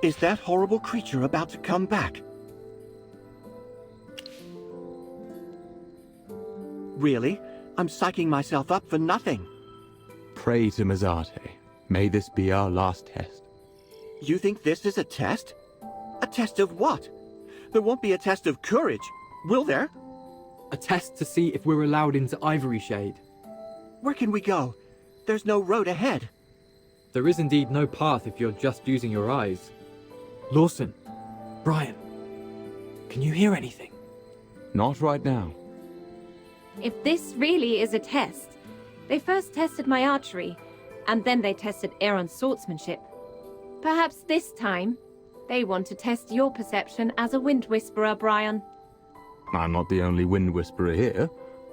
Is that horrible creature about to come back? Really? I'm psyching myself up for nothing. Pray to Mazate. May this be our last test. You think this is a test? A test of what? There won't be a test of courage, will there? A test to see if we're allowed into Ivory Shade. Where can we go? There's no road ahead. There is indeed no path if you're just using your eyes. Lawson, Brian, can you hear anything? Not right now. If this really is a test, they first tested my archery, and then they tested Aaron's swordsmanship. Perhaps this time, they want to test your perception as a wind whisperer, Brian. I'm not the only wind whisperer here.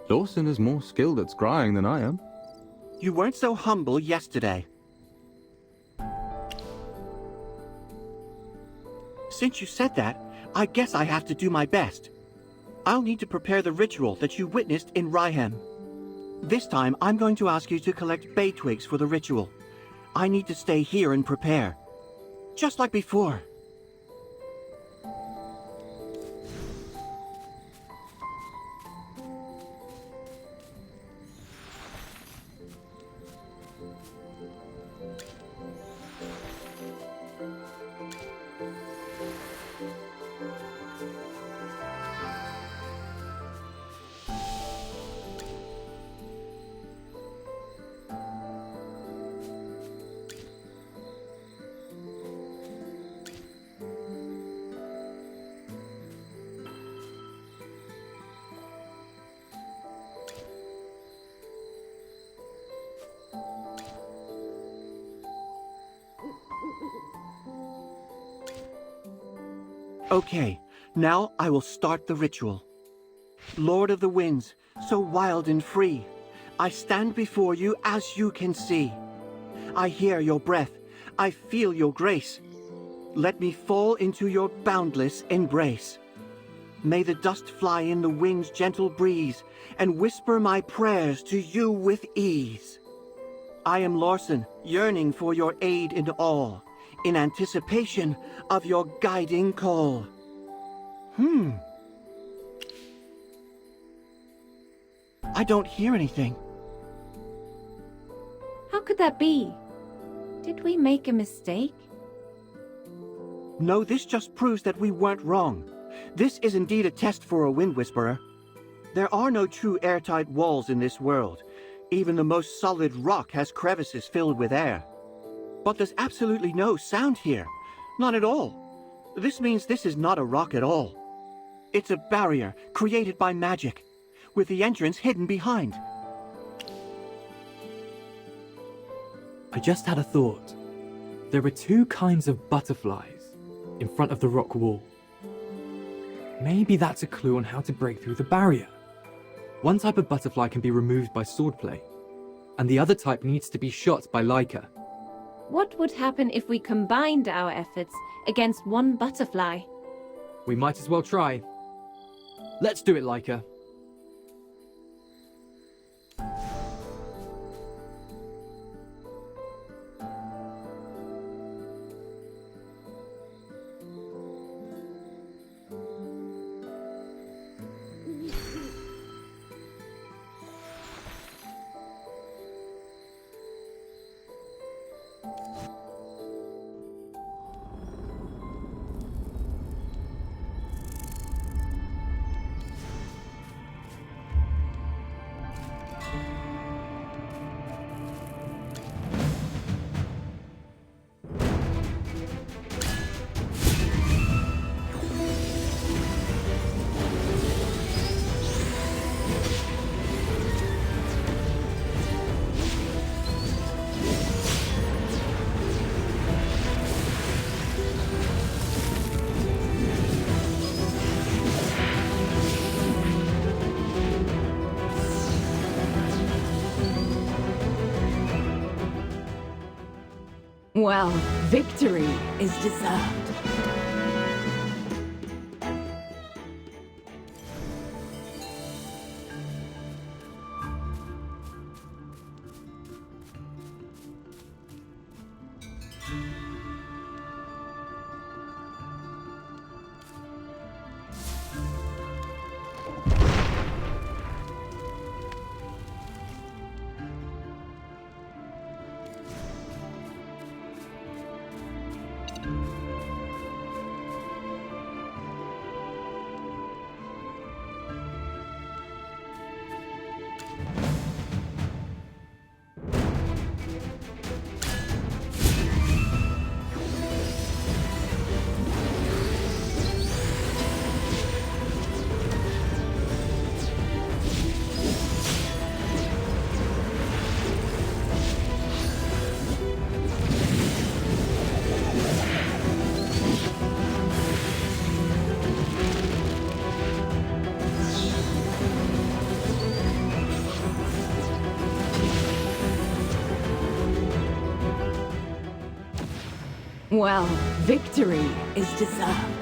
Lawson is more skilled at scrying than I am. You weren't so humble yesterday. Since you said that, I guess I have to do my best. I'll need to prepare the ritual that you witnessed in Ryhem. This time, I'm going to ask you to collect bay twigs for the ritual. I need to stay here and prepare. Just like before. Okay, now I will start the ritual. Lord of the winds, so wild and free, I stand before you as you can see. I hear your breath, I feel your grace. Let me fall into your boundless embrace. May the dust fly in the wind's gentle breeze, and whisper my prayers to you with ease. I am Larson, yearning for your aid in all, in anticipation of your guiding call. I don't hear anything. How could that be? Did we make a mistake? No, this just proves that we weren't wrong. This is indeed a test for a wind whisperer. There are no true airtight walls in this world. Even the most solid rock has crevices filled with air. But there's absolutely no sound here. Not at all. This means this is not a rock at all. It's a barrier created by magic, with the entrance hidden behind. I just had a thought. There are two kinds of butterflies in front of the rock wall. Maybe that's a clue on how to break through the barrier. One type of butterfly can be removed by swordplay, and the other type needs to be shot by Leica. What would happen if we combined our efforts against one butterfly? We might as well try. Let's do it, Leica. Well, victory is deserved. Well, victory is deserved.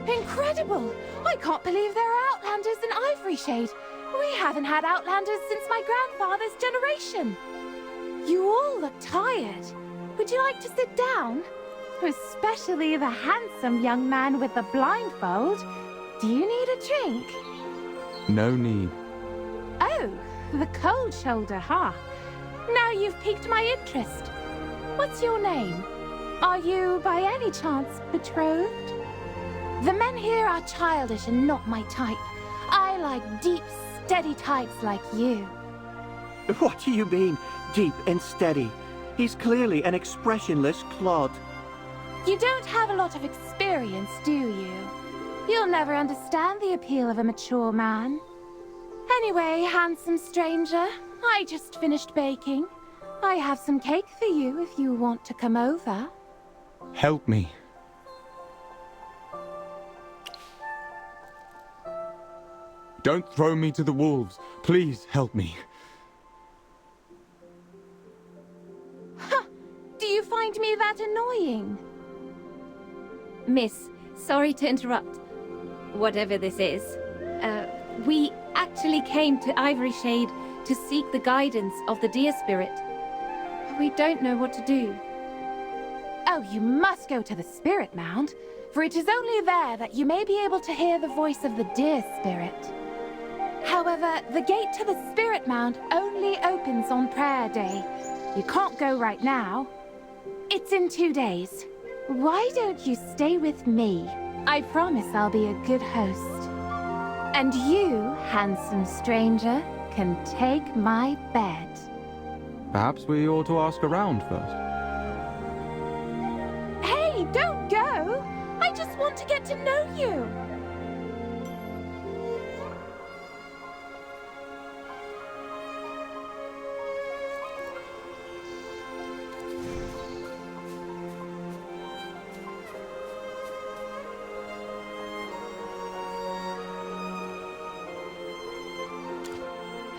Incredible! I can't believe there are Outlanders in Ivory Shade. We haven't had Outlanders since my grandfather's generation. You all look tired. Would you like to sit down? Especially the handsome young man with the blindfold. Do you need a drink? No need. Oh, the cold shoulder, huh? Now you've piqued my interest. What's your name? Are you, by any chance, betrothed? The men here are childish and not my type. I like deep, steady types like you. What do you mean, deep and steady? He's clearly an expressionless clod. You don't have a lot of experience, do you? You'll never understand the appeal of a mature man. Anyway, handsome stranger, I just finished baking. I have some cake for you if you want to come over. Help me. Don't throw me to the wolves. Please help me. Do you find me that annoying? Miss, sorry to interrupt. Whatever this is. We actually came to Ivory Shade to seek the guidance of the deer spirit. We don't know what to do. Oh, you must go to the spirit mound, for it is only there that you may be able to hear the voice of the deer spirit. However, the gate to the spirit mound only opens on prayer day. You can't go right now. It's in 2 days. Why don't you stay with me? I promise I'll be a good host. And you, handsome stranger, can take my bed. Perhaps we ought to ask around first. Hey, don't go! I just want to get to know you.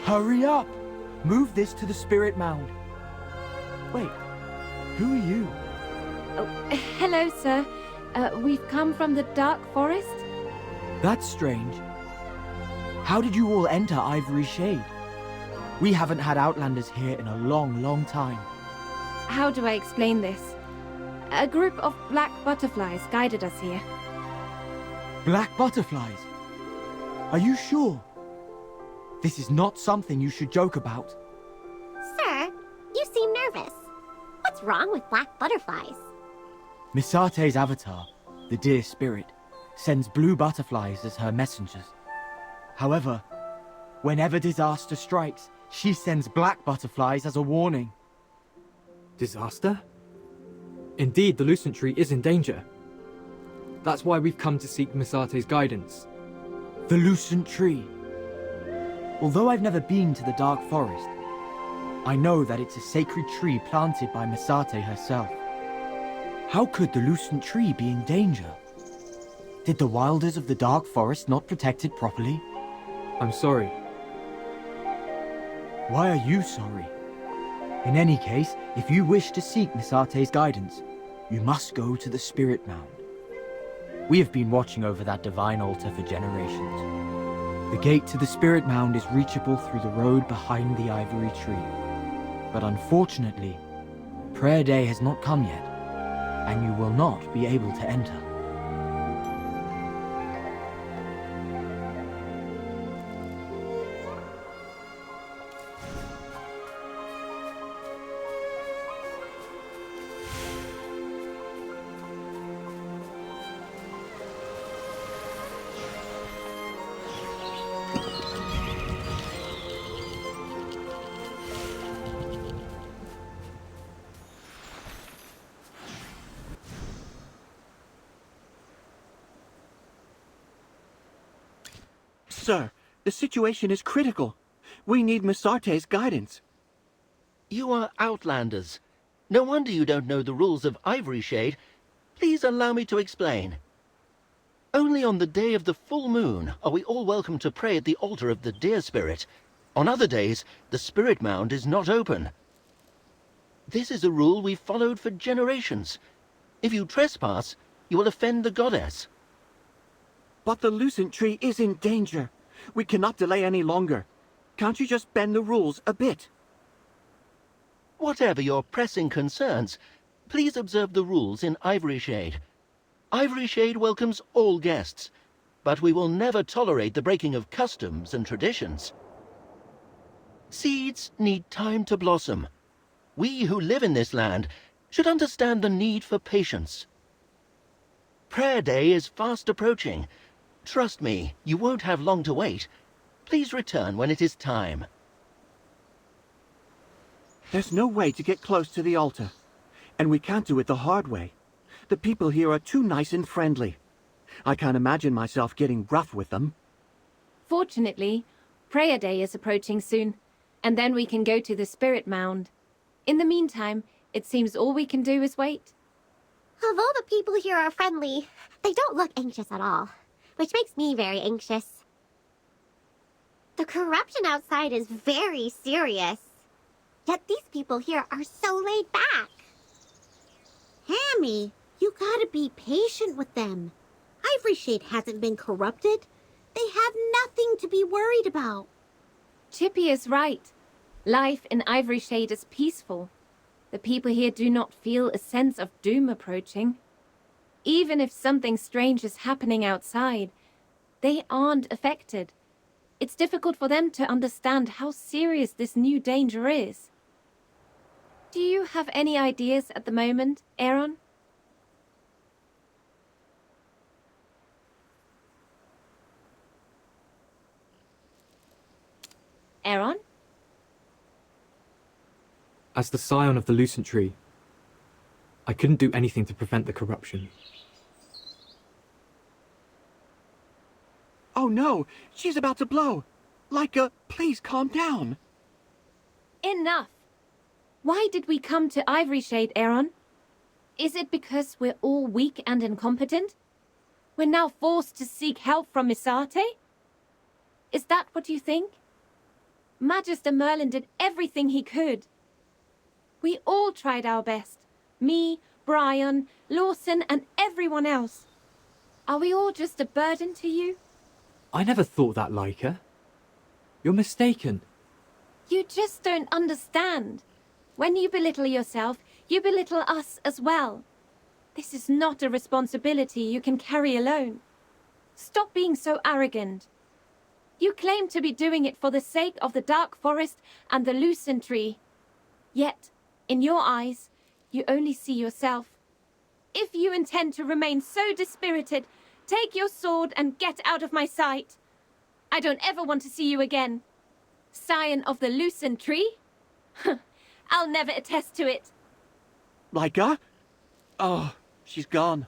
Hurry up! Move this to the spirit mound. Wait, who are you? Oh, hello, sir. We've come from the dark forest. That's strange. How did you all enter Ivory Shade? We haven't had Outlanders here in a long, long time. How do I explain this? A group of black butterflies guided us here. Black butterflies? Are you sure? This is not something you should joke about. Sir, you seem nervous. What's wrong with black butterflies? Misate's avatar, the deer spirit, sends blue butterflies as her messengers. However, whenever disaster strikes, she sends black butterflies as a warning. Disaster? Indeed, the Lucent Tree is in danger. That's why we've come to seek Misate's guidance. The Lucent Tree. Although I've never been to the Dark Forest, I know that it's a sacred tree planted by Misate herself. How could the Lucent Tree be in danger? Did the Wilders of the Dark Forest not protect it properly? I'm sorry. Why are you sorry? In any case, if you wish to seek Misate's guidance, you must go to the Spirit Mound. We have been watching over that divine altar for generations. The gate to the Spirit Mound is reachable through the road behind the ivory tree. But unfortunately, Prayer Day has not come yet, and you will not be able to enter. Sir, the situation is critical. We need Misarte's guidance. You are outlanders. No wonder you don't know the rules of Ivory Shade. Please allow me to explain. Only on the day of the full moon are we all welcome to pray at the altar of the deer spirit. On other days, the spirit mound is not open. This is a rule we've followed for generations. If you trespass, you will offend the goddess. But the Lucent Tree is in danger. We cannot delay any longer. Can't you just bend the rules a bit? Whatever your pressing concerns, please observe the rules in Ivory Shade. Ivory Shade welcomes all guests, but we will never tolerate the breaking of customs and traditions. Seeds need time to blossom. We who live in this land should understand the need for patience. Prayer Day is fast approaching. Trust me, you won't have long to wait. Please return when it is time. There's no way to get close to the altar. And we can't do it the hard way. The people here are too nice and friendly. I can't imagine myself getting rough with them. Fortunately, Prayer Day is approaching soon, and then we can go to the Spirit Mound. In the meantime, it seems all we can do is wait. Although the people here are friendly, they don't look anxious at all, which makes me very anxious. The corruption outside is very serious. Yet these people here are so laid back. Hammy, you gotta be patient with them. Ivory Shade hasn't been corrupted. They have nothing to be worried about. Chippy is right. Life in Ivory Shade is peaceful. The people here do not feel a sense of doom approaching. Even if something strange is happening outside, they aren't affected. It's difficult for them to understand how serious this new danger is. Do you have any ideas at the moment, Aaron? Aaron? As the scion of the Lucent Tree, I couldn't do anything to prevent the corruption. Oh no, she's about to blow. Leica, please calm down. Enough! Why did we come to Ivory Shade, Aaron? Is it because we're all weak and incompetent? We're now forced to seek help from Misarte? Is that what you think? Magister Merlin did everything he could. We all tried our best. Me, Brian, Lawson, and everyone else. Are we all just a burden to you? I never thought that, Leica. You're mistaken. You just don't understand. When you belittle yourself, you belittle us as well. This is not a responsibility you can carry alone. Stop being so arrogant. You claim to be doing it for the sake of the Dark Forest and the Lucent Tree. Yet, in your eyes, you only see yourself. If you intend to remain so dispirited, take your sword and get out of my sight. I don't ever want to see you again. Scion of the Lucent Tree? I'll never attest to it. Leica? Oh, she's gone.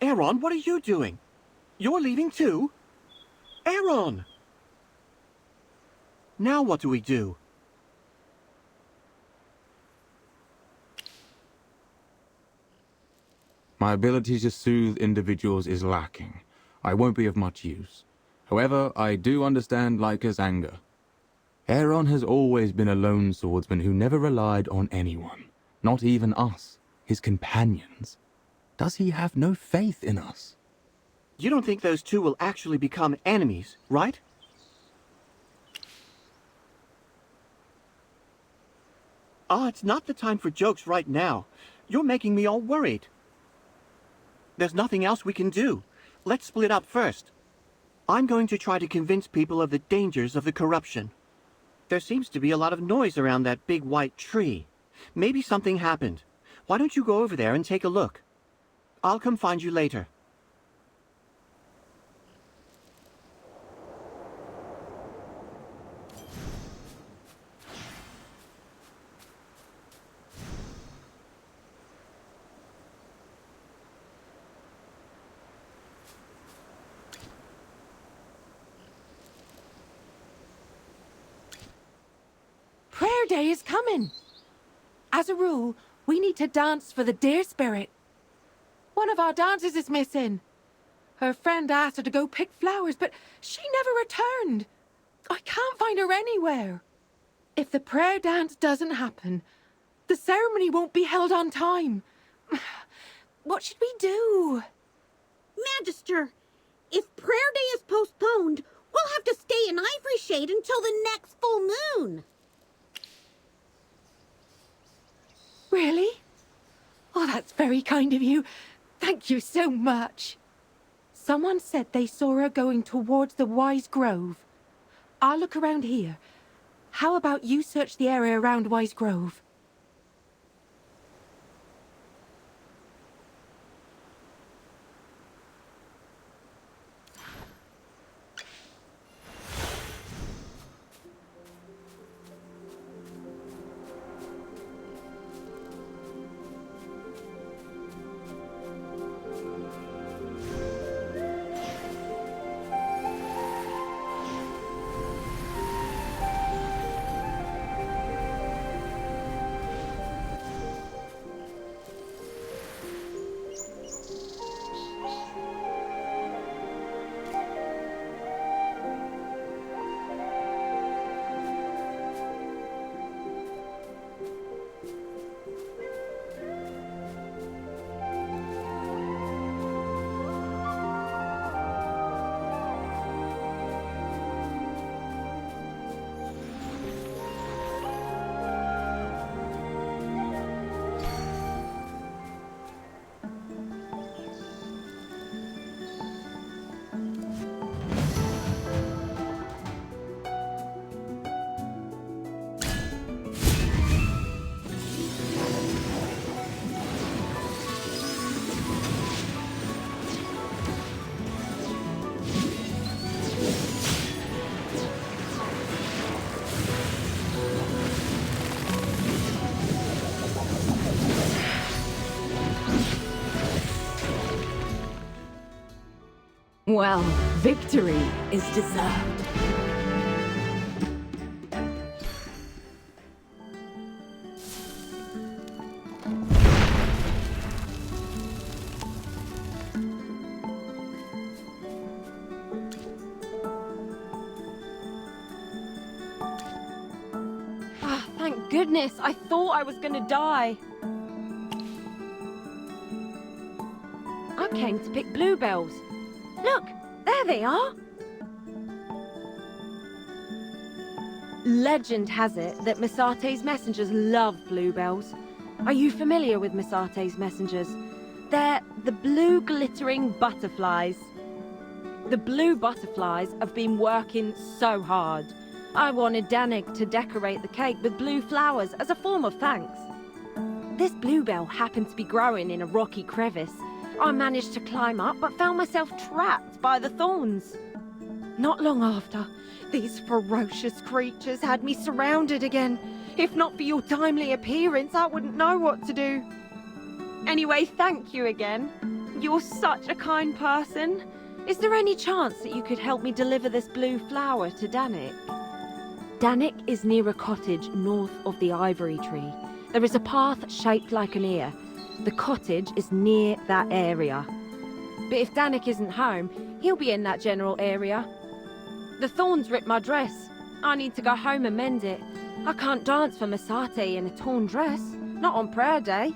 Aaron, what are you doing? You're leaving too? Aaron! Now what do we do? My ability to soothe individuals is lacking. I won't be of much use. However, I do understand Leica's anger. Aaron has always been a lone swordsman who never relied on anyone, not even us, his companions. Does he have no faith in us? You don't think those two will actually become enemies, right? Ah, it's not the time for jokes right now. You're making me all worried. There's nothing else we can do. Let's split up first. I'm going to try to convince people of the dangers of the corruption. There seems to be a lot of noise around that big white tree. Maybe something happened. Why don't you go over there and take a look? I'll come find you later. Prayer day is coming. As a rule, we need to dance for the deer spirit. One of our dancers is missing. Her friend asked her to go pick flowers, but she never returned. I can't find her anywhere. If the prayer dance doesn't happen, the ceremony won't be held on time. What should we do? Magister, if prayer day is postponed, we'll have to stay in Ivory Shade until the next full moon. Really? Oh, that's very kind of you. Thank you so much. Someone said they saw her going towards the Wise Grove. I'll look around here. How about you search the area around Wise Grove? Well, victory is deserved. Ah, thank goodness. I thought I was gonna die. I came to pick bluebells. Look, there they are. Legend has it that Misate's messengers love bluebells. Are you familiar with Misate's messengers? They're the blue glittering butterflies. The blue butterflies have been working so hard. I wanted Danik to decorate the cake with blue flowers as a form of thanks. This bluebell happened to be growing in a rocky crevice. I managed to climb up, but found myself trapped by the thorns. Not long after, these ferocious creatures had me surrounded again. If not for your timely appearance, I wouldn't know what to do. Anyway, thank you again. You're such a kind person. Is there any chance that you could help me deliver this blue flower to Danik? Danik is near a cottage north of the ivory tree. There is a path shaped like an ear. The cottage is near that area. But if Danik isn't home, he'll be in that general area. The thorns ripped my dress. I need to go home and mend it. I can't dance for Misate in a torn dress, not on prayer day.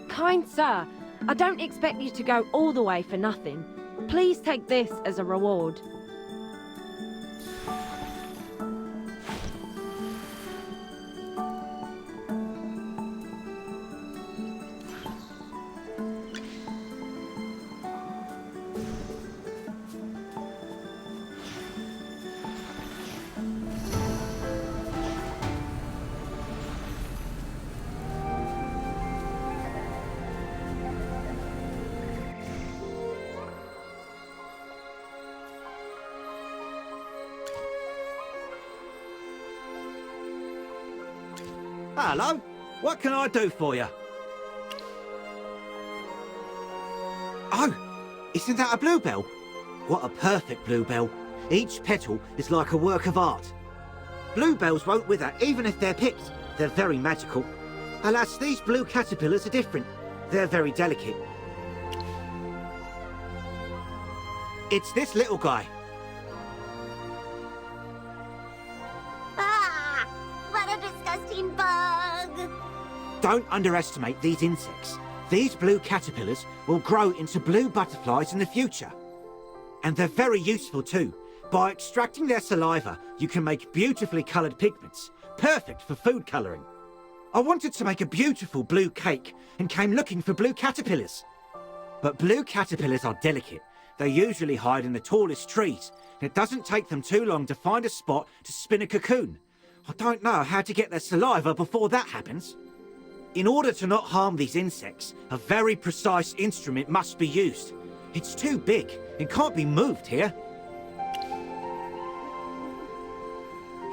Kind sir, I don't expect you to go all the way for nothing. Please take this as a reward. Hello, what can I do for you? Oh, isn't that a bluebell? What a perfect bluebell. Each petal is like a work of art. Bluebells won't wither even if they're picked. They're very magical. Alas, these blue caterpillars are different. They're very delicate. It's this little guy. Ah! What a disgusting bug! Don't underestimate these insects. These blue caterpillars will grow into blue butterflies in the future. And they're very useful too. By extracting their saliva, you can make beautifully coloured pigments, perfect for food colouring. I wanted to make a beautiful blue cake and came looking for blue caterpillars. But blue caterpillars are delicate. They usually hide in the tallest trees, and it doesn't take them too long to find a spot to spin a cocoon. I don't know how to get their saliva before that happens. In order to not harm these insects, a very precise instrument must be used. It's too big. It can't be moved here.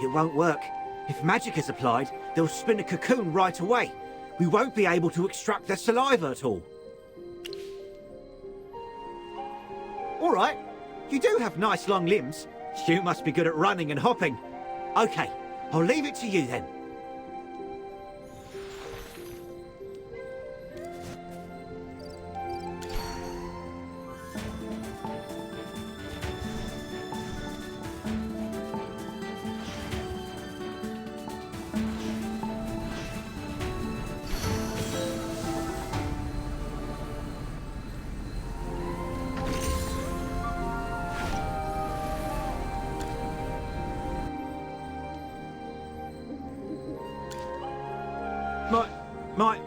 It won't work. If magic is applied, they'll spin a cocoon right away. We won't be able to extract their saliva at all. All right, you do have nice long limbs. You must be good at running and hopping. Okay, I'll leave it to you then.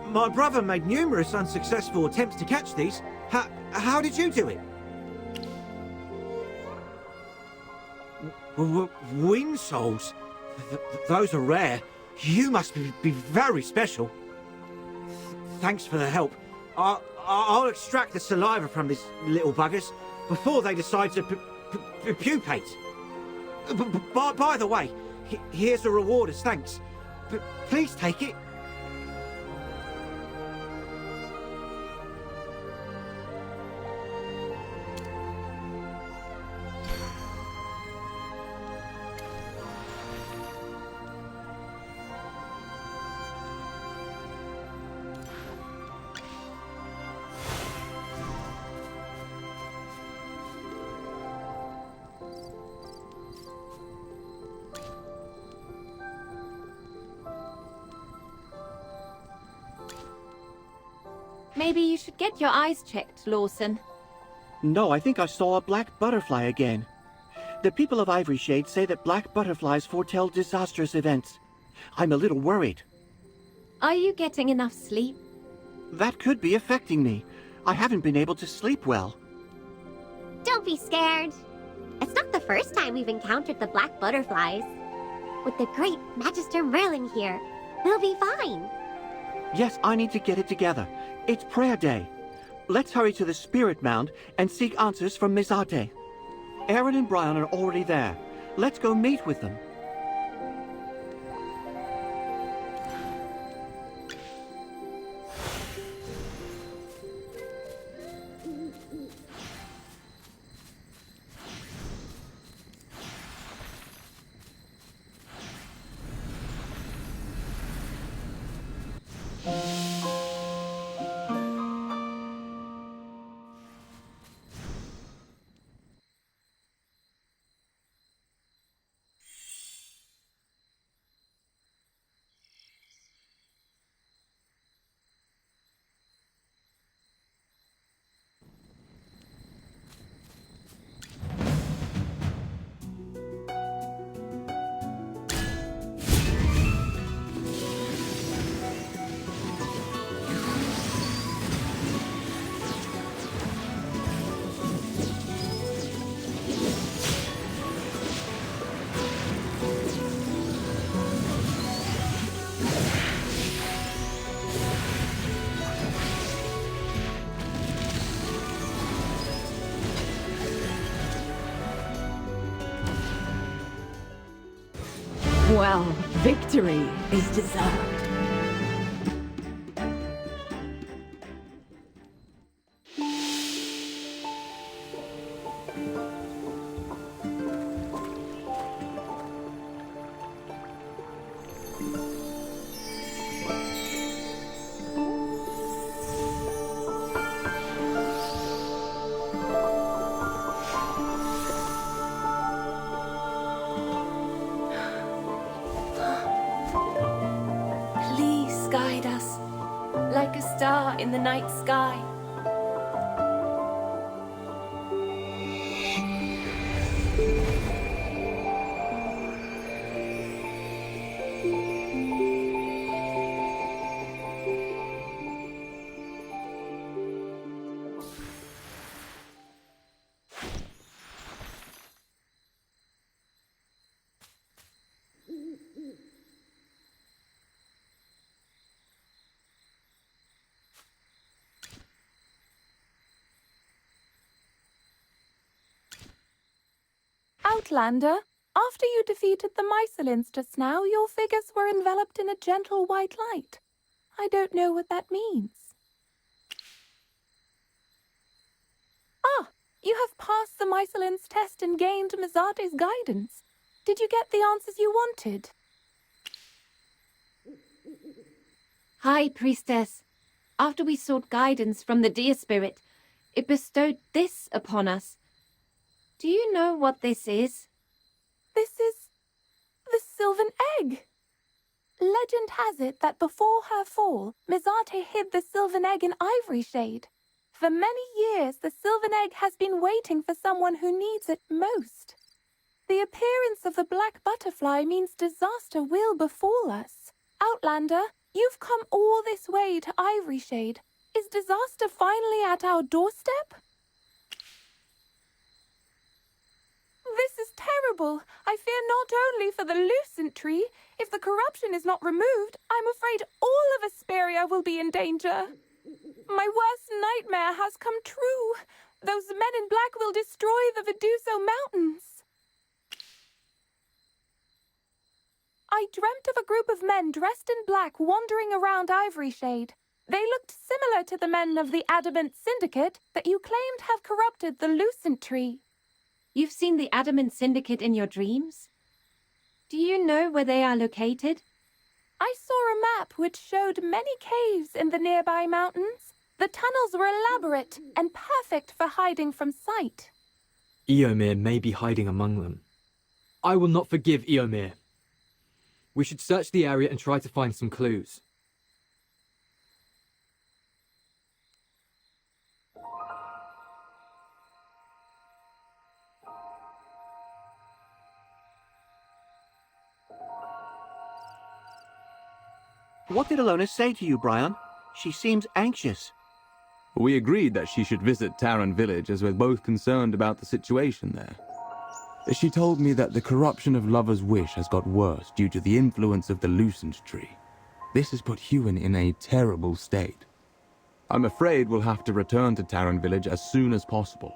My brother made numerous unsuccessful attempts to catch these. How did you do it? Wind souls? Those are rare. You must be very special. Thanks for the help. I'll extract the saliva from these little buggers before they decide to pupate. By the way, here's a reward as thanks. Please take it. Maybe you should get your eyes checked, Lawson. No, I think I saw a black butterfly again. The people of Ivory Shade say that black butterflies foretell disastrous events. I'm a little worried. Are you getting enough sleep? That could be affecting me. I haven't been able to sleep well. Don't be scared. It's not the first time we've encountered the black butterflies. With the great Magister Merlin here, we'll be fine. Yes, I need to get it together. It's prayer day. Let's hurry to the Spirit Mound and seek answers from Mizate. Aaron and Brian are already there. Let's go meet with them. Well, victory is deserved. Please guide us, like a star in the night sky. Outlander, after you defeated the Mycelins just now, your figures were enveloped in a gentle white light. I don't know what that means. Ah, you have passed the Mycelins test and gained Mizate's guidance. Did you get the answers you wanted? High Priestess, after we sought guidance from the Deer Spirit, it bestowed this upon us. Do you know what this is? This is the Sylvan Egg. Legend has it that before her fall, Mizate hid the Sylvan Egg in Ivory Shade. For many years, the Sylvan Egg has been waiting for someone who needs it most. The appearance of the black butterfly means disaster will befall us. Outlander, you've come all this way to Ivory Shade. Is disaster finally at our doorstep? This is terrible. I fear not only for the Lucent Tree. If the corruption is not removed, I'm afraid all of Asperia will be in danger. My worst nightmare has come true. Those men in black will destroy the Viduso Mountains. I dreamt of a group of men dressed in black wandering around Ivory Shade. They looked similar to the men of the Adamant Syndicate that you claimed have corrupted the Lucent Tree. You've seen the Adamant Syndicate in your dreams? Do you know where they are located? I saw a map which showed many caves in the nearby mountains. The tunnels were elaborate and perfect for hiding from sight. Eomir may be hiding among them. I will not forgive Eomir. We should search the area and try to find some clues. What did Alona say to you, Brian? She seems anxious. We agreed that she should visit Taran village as we're both concerned about the situation there. She told me that the corruption of Lover's Wish has got worse due to the influence of the Lucent Tree. This has put Huon in a terrible state. I'm afraid we'll have to return to Taran village as soon as possible.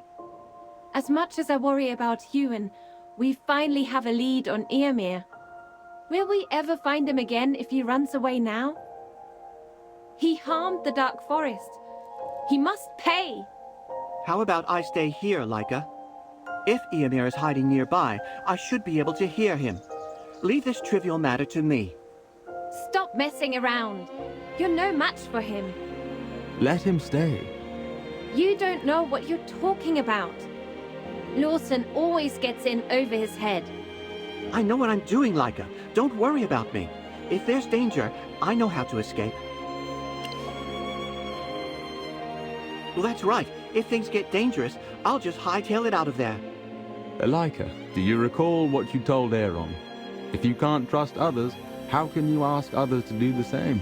As much as I worry about Huon, we finally have a lead on Eomir. Will we ever find him again if he runs away now? He harmed the Dark Forest. He must pay. How about I stay here, Laika? If Eomir is hiding nearby, I should be able to hear him. Leave this trivial matter to me. Stop messing around. You're no match for him. Let him stay. You don't know what you're talking about. Lawson always gets in over his head. I know what I'm doing, Laika. Don't worry about me. If there's danger, I know how to escape. Well, that's right. If things get dangerous, I'll just hightail it out of there. Laika, do you recall what you told Aaron? If you can't trust others, how can you ask others to do the same?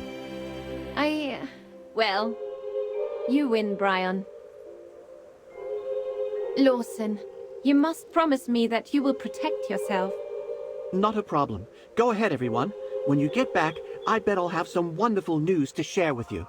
Well, you win, Brian. Lawson, you must promise me that you will protect yourself. Not a problem. Go ahead, everyone. When you get back, I bet I'll have some wonderful news to share with you.